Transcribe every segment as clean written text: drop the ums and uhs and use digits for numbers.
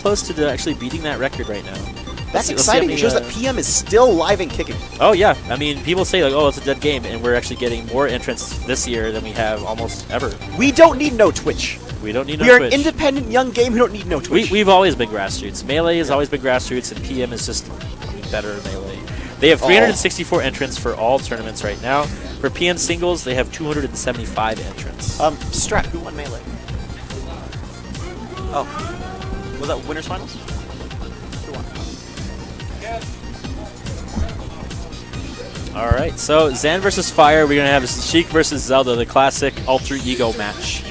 close to actually beating that record right now. That's exciting. It shows that PM is still live and kicking. Oh, yeah. I mean, people say, like, oh, it's a dead game, and we're actually getting more entrants this year than we have almost ever. We don't need no Twitch. We don't need no Twitch. We are Twitch. an independent young game. We don't need no Twitch. We've always been grassroots. Melee has always been grassroots, and PM is just better Melee. They have 364 entrants for all tournaments right now. For PM singles, they have 275 entrants. Strat, who won Melee? Oh. Was that Winners Finals? Who won? All right, so Zan versus Fire. We're going to have Shiek versus Zelda, the classic alter ego match.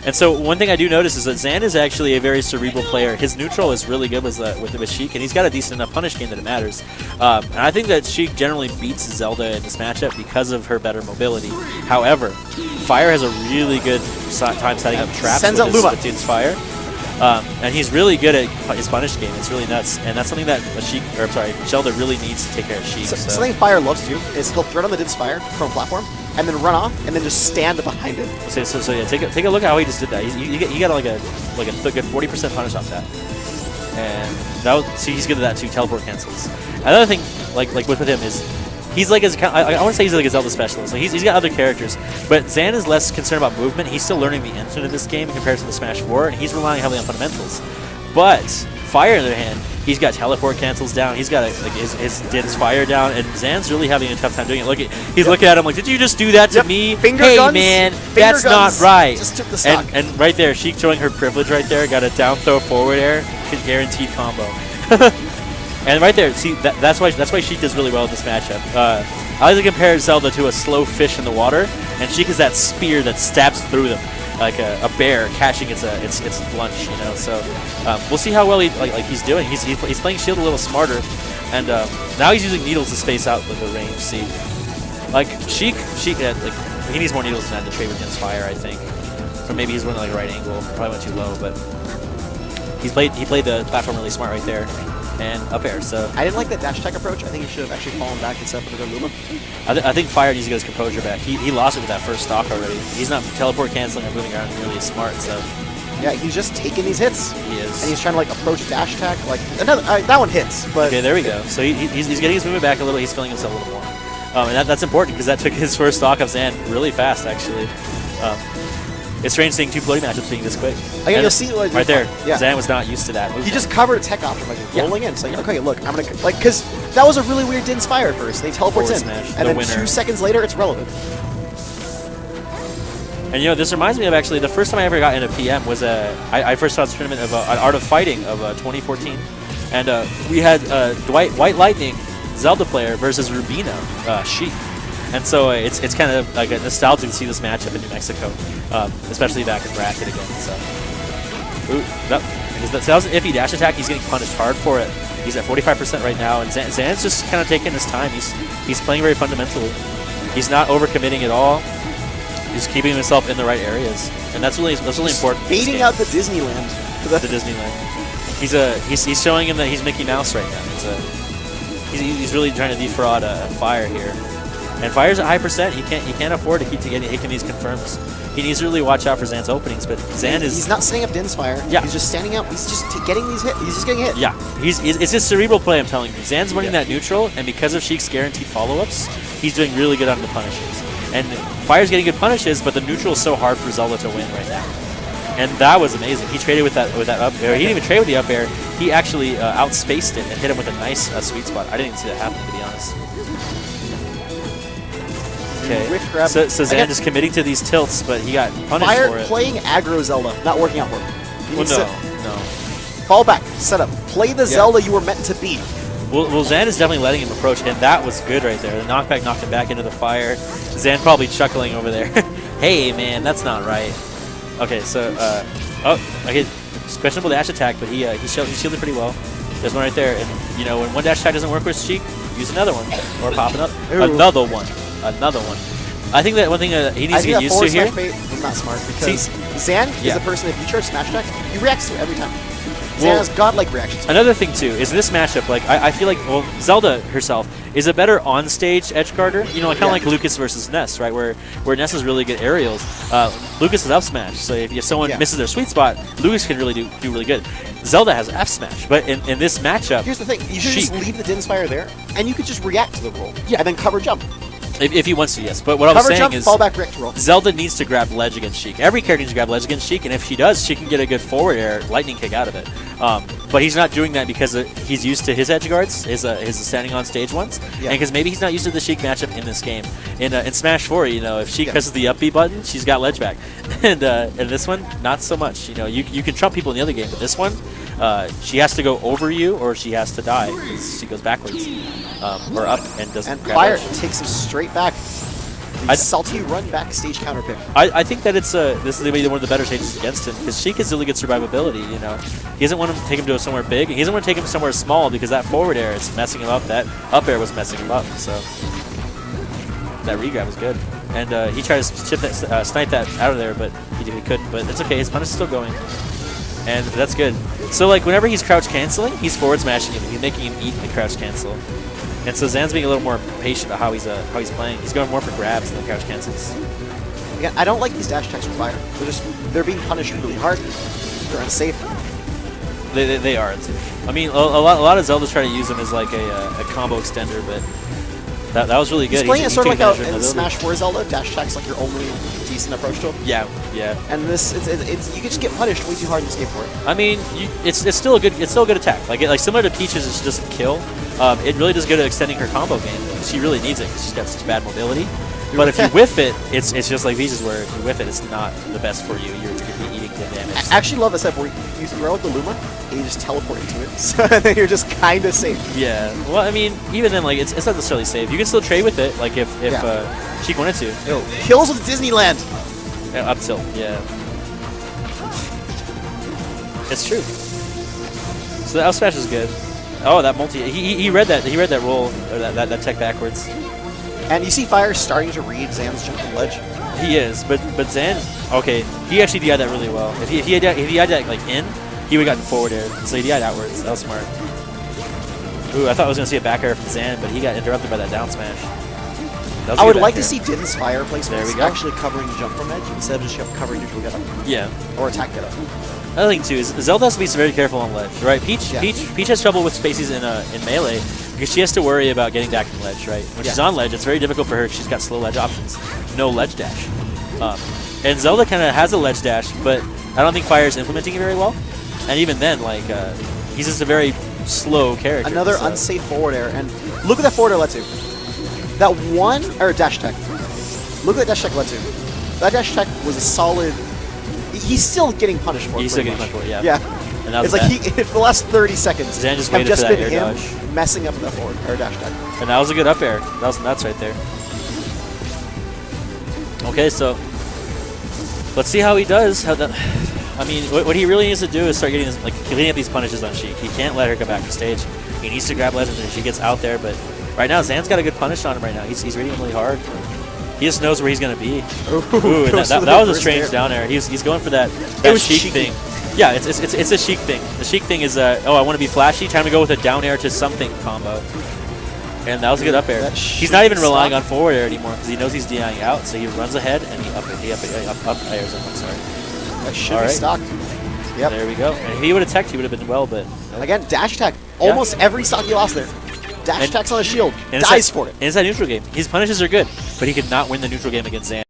And so one thing I do notice is that Zan is actually a very cerebral player. His neutral is really good with Shiek, and he's got a decent enough punish game that it matters. And I think that Shiek generally beats Zelda in this matchup because of her better mobility. However, Fire has a really good time setting up traps with his Fire. And he's really good at his punish game. It's really nuts, and that's something that Zelda really needs to take care of Shiek. So something Fire loves to do is he'll throw down the Din's Fire from a platform, and then run off, and then just stand behind it. So yeah, take a look at how he just did that. He got like a good 40% punish off that, and see, he's good at that too. Teleport cancels. Another thing, like with him is. He's like I want to say he's like a Zelda specialist. Like he's got other characters, but Zan is less concerned about movement. He's still learning the engine of this game in comparison to Smash 4, and he's relying heavily on fundamentals. But Fire, on the other hand, he's got teleport cancels down. He's got his Din's Fire down, and Zan's really having a tough time doing it. He's looking at him like, "Did you just do that to me? Hey man, that's not right." Just took the stock. And right there, Shiek showing her privilege right there. Got a down throw forward air, guaranteed combo. And right there, see, that's why Shiek does really well in this matchup. I like to compare Zelda to a slow fish in the water, and Shiek is that spear that stabs through them, like a bear catching its lunch, you know. So we'll see how well he's doing. He's playing Shield a little smarter, and now he's using needles to space out the range. See, like Shiek, he needs more needles than that to trade with Din's Fire, I think. Or maybe he's running like a right angle, probably went too low, but he played the platform really smart right there. And up air, so... I didn't like that dash attack approach. I think he should have actually fallen back and set up another Luma. I think Fire needs to get his composure back. He lost it with that first stock already. He's not teleport canceling or moving around really smart, so... Yeah, he's just taking these hits. He is. And he's trying to, like, approach dash attack. Like, another, that one hits, but... Okay, there we go. So he's getting his movement back a little. He's feeling himself a little more. And that's important, because that took his first stock of Zan really fast, actually. It's strange seeing two floating matchups being this quick. Again, you'll see like, right there. Yeah. Zan was not used to that movement. He just covered a tech option by rolling in. It's like, okay, look, I'm gonna because that was a really weird Din's Fire at first. They teleports in, and then 2 seconds later, it's relevant. And you know, this reminds me of actually the first time I ever got into PM was I first saw this tournament of Art of Fighting of 2014, and we had White Lightning Zelda player versus Rubino Shiek. And so it's kind of like a nostalgic to see this matchup in New Mexico, especially back in bracket again. So, that was an iffy dash attack. He's getting punished hard for it. He's at 45% right now, and Zan's just kind of taking his time. He's playing very fundamentally. He's not overcommitting at all. He's keeping himself in the right areas, and that's really important. Baiting out the Disneyland. The Disneyland. He's showing him that he's Mickey Mouse right now. He's really trying to defraud Fire here. And Fire's at high percent. He can't afford to keep taking these confirms. He needs to really watch out for Zan's openings. But Zan he's not setting up Din's Fire. Yeah. He's just standing out. He's just getting these hits. He's just getting hit. Yeah. It's just cerebral play, I'm telling you. Zan's running that neutral, and because of Sheik's guaranteed follow-ups, he's doing really good on the punishes. And Fire's getting good punishes, but the neutral is so hard for Zelda to win right now. And that was amazing. He traded with that up air. He didn't even trade with the up air. He actually outspaced it and hit him with a nice sweet spot. I didn't even see that happen, to be honest. Okay, so Zan just committing to these tilts, but he got punished for it. Fire playing aggro Zelda, not working out for him. No. Fall back, set up, play the Zelda you were meant to be. Well, Zan is definitely letting him approach, and that was good right there. The knockback knocked him back into the fire. Zan probably chuckling over there. Hey, man, that's not right. Okay, so, okay, questionable dash attack, but he shielded pretty well. There's one right there, and, you know, when one dash attack doesn't work with Shiek, use another one, or pop another one. Another one. I think that one thing he needs to get used to here is not smart because Zan is the person, if you charge smash attack, he reacts to it every time. Zan has godlike reactions. Another thing too is this matchup. Like I feel like Zelda herself is a better on-stage edge guarder. You know, kind of like Lucas versus Ness, right? Where Ness is really good aerials. Lucas is up smash. So if someone misses their sweet spot, Lucas can really do really good. Zelda has F smash, but in this matchup, here's the thing: you should just leave the Dinspire there, and you could just react to the roll, and then cover jump. If he wants to, yes. But what I was saying is, fall back, react roll. Zelda needs to grab ledge against Shiek. Every character needs to grab ledge against Shiek, and if she does, she can get a good forward air, lightning kick out of it. But he's not doing that because he's used to his edge guards, his standing on stage ones, and because maybe he's not used to the Shiek matchup in this game. In Smash 4, you know, if Shiek presses the up B button, she's got ledge back, and in this one, not so much. You know, you can trump people in the other game, but this one, she has to go over you or she has to die because she goes backwards or up and doesn't. And Fire takes him straight back. Salty run back stage counter pick. I think that this is maybe one of the better stages against him because Shiek has really good survivability. You know, he doesn't want to take him to somewhere big. He doesn't want to take him somewhere small because that forward air is messing him up. That up air was messing him up. So that regrab was good, and he tried to snipe that out of there, but he couldn't. But it's okay. His punish is still going, and that's good. So like whenever he's crouch canceling, he's forward smashing him. He's making him eat the crouch cancel. And so Zan's being a little more patient about how he's playing. He's going more for grabs than crouch cancels. Again, I don't like these dash attacks from Fire. They're being punished really hard. They're unsafe. They are unsafe. I mean, a lot of Zeldas try to use them as like a combo extender, but that was really good. He's playing it sort of like out in Smash 4 Zelda. Dash attacks like your only decent approach to him. Yeah. And this, you can just get punished way too hard in this game for it. I mean, it's still a good attack. Like similar to Peach's, it's just kill. It really does good at extending her combo game. She really needs it because she's got such bad mobility. But if you whiff it, it's just like Peach's, where if you whiff it, it's not the best for you. You're going to be eating the damage. I actually love this set where you throw out the Luma and you just teleport into it, so then you're just kind of safe. Yeah. Well, I mean, even then, like it's not necessarily safe. You can still trade with it, like if Shiek wanted to. Kills with Disneyland. Yeah, up tilt. Yeah. It's true. So the up smash is good. Oh, that multi. He read that roll or that tech backwards. And you see Fire starting to read Zan's jump from ledge. He is, but Zan, okay, he actually DI'd that really well. If he had that like in, he would have gotten forward air. So he DI'd outwards. That was smart. Ooh, I thought I was gonna see a back air from Zan, but he got interrupted by that down smash. I would like to see Din's Fire placements actually covering jump from edge instead of just covering neutral get up. Yeah. Or attack get up. Another thing too is Zelda has to be very careful on ledge, right? Peach has trouble with spaces in melee because she has to worry about getting back from ledge, right? When she's on ledge, it's very difficult for her because she's got slow ledge options, no ledge dash. And Zelda kind of has a ledge dash, but I don't think Fire's implementing it very well. And even then, like he's just a very slow character. Another unsafe forward air, and look at that forward air led to. That one or dash tech. Look at that dash tech led to. That dash tech was a solid. He's still getting punished for it. He's still getting punished for it, yeah. Yeah. And it's like for the last 30 seconds Zan just have waited for that air been him dodge. messing up that forward air dash tech. And that was a good up air. That was nuts right there. Okay, so let's see how he does. I mean, what he really needs to do is start getting cleaning up these punishes on Shiek. He can't let her come back to stage. He needs to grab legends and she gets out there, but right now Zan's got a good punish on him right now. He's reading him really hard. He just knows where he's going to be. Ooh, and that was a strange down air. He's going for that Shiek thing. Yeah, it's a Shiek thing. The Shiek thing is, oh, I want to be flashy. Time to go with a down air to something combo. And that was a good up air. He's not even relying on forward air anymore because he knows he's DIing out. So he runs ahead and he up airs him. I'm sorry. That should be stocked. Yep. There we go. And if he would have teched, he would have been well, but nope. Again, dash attack. Almost every stock he lost there. Dash attacks on a shield. Dies for it. And it's that neutral game. His punishes are good, but he could not win the neutral game against Zan.